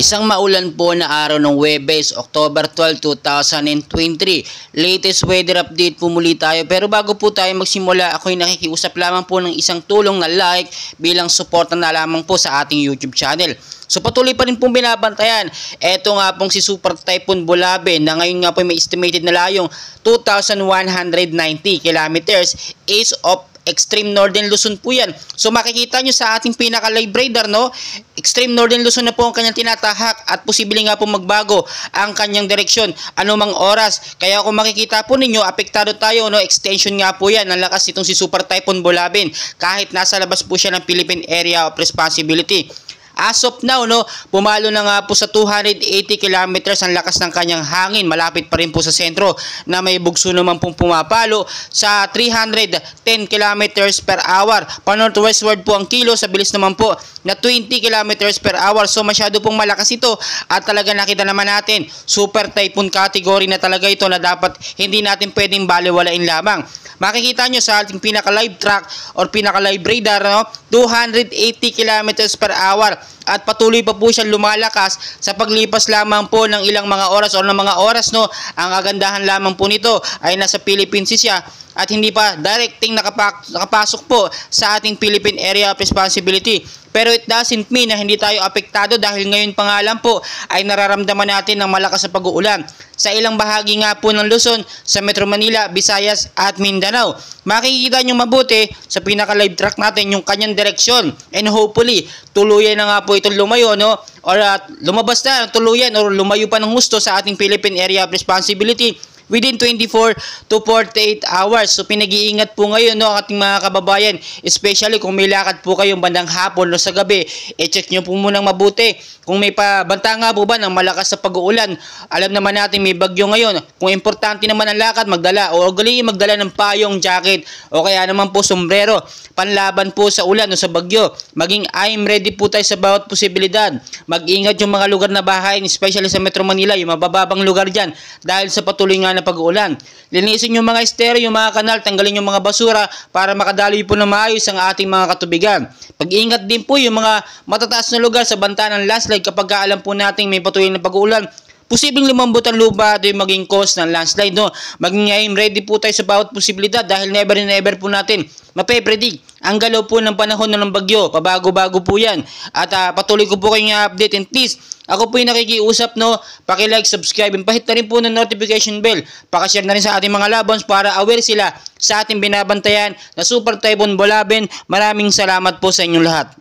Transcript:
Isang maulan po na araw ng Huwebes, October 12, 2023. Latest weather update po muli tayo. Pero bago po tayo magsimula, ako'y nakikiusap lamang po ng isang tulong na like bilang suporta na lamang po sa ating YouTube channel. So patuloy pa rin pong binabantayan. Ito nga pong si Super Typhoon Bolaben na ngayon nga po may estimated na layong 2,190 kilometers east of extreme northern Luzon po yan. So makikita nyo sa ating pinaka-live radar, no? Extreme northern Luzon na po ang kanyang tinatahak at posibleng nga po magbago ang kanyang direksyon anumang oras. Kaya kung makikita po ninyo, apektado tayo, no? Extension nga po yan ng lakas itong si Super Typhoon Bolaben kahit nasa labas po siya ng Philippine Area of Responsibility. As of now, no, pumalo na nga po sa 280 kilometers ang lakas ng kanyang hangin. Malapit pa rin po sa sentro na may bugso naman pong pumapalo sa 310 kilometers per hour. Pa-northwestward po ang kilo sa bilis naman po na 20 kilometers per hour. So masyado pong malakas ito at talaga nakita naman natin super typhoon category na talaga ito na dapat hindi natin pwedeng baliwalain lamang. Makikita nyo sa ating pinaka-live track or pinaka-live radar, no, 280 kilometers per hour at patuloy pa po siya lumalakas sa paglipas lamang po ng ilang mga oras o ng mga oras, no. Ang kagandahan lamang po nito ay nasa Philippines siya at hindi pa directing nakapasok po sa ating Philippine Area of Responsibility. Pero it doesn't mean na hindi tayo apektado dahil ngayon pa nga lang po ay nararamdaman natin ng malakas na pag-uulan sa ilang bahagi nga po ng Luzon, sa Metro Manila, Visayas at Mindanao. Makikita nyo mabuti sa pinaka-live track natin yung kanyang direksyon and hopefully tuluyan na nga po itong lumayo, no? Or lumabas na tuluyan or lumayo pa ng husto sa ating Philippine Area of Responsibility within 24 to 48 hours. So pinag-iingat po ngayon, no, ang ating mga kababayan, especially kung may lakad po kayong bandang hapon o sa gabi, i-check nyo po munang mabuti kung may pabanta nga po ba ng malakas sa pag-uulan. Alam naman natin may bagyo ngayon. Kung importante naman ang lakad, magdala o galing magdala ng payong, jacket o kaya naman po sombrero panlaban po sa ulan o sa bagyo. Maging I'm ready po tayo sa bawat posibilidad. Mag-ingat yung mga lugar na bahay, especially sa Metro Manila, yung mabababang lugar dyan dahil sa patuloy nga na pag-uulan. Linisin yung mga estero, yung mga kanal, tanggalin yung mga basura para makadaloy po na maayos ang ating mga katubigan. Pag-ingat din po yung mga matataas na lugar sa banta ng landslide kapag alam po natin may patuloy na pag-uulan. Posibleng lumambot ang lupa at yung maging cause ng landslide, no? Maging I'm ready po tayo sa bawat posibilidad dahil never and never po natin mape-predict ang galaw po ng panahon ng bagyo. Pabago-bago po yan. At patuloy ko po kayong update and please, ako po yung nakikiusap, no? Paki-like, subscribe, and pahit na rin po ng notification bell. Paki-share na rin sa ating mga labons para aware sila sa ating binabantayan na Super Typhoon Bolaben. Maraming salamat po sa inyong lahat.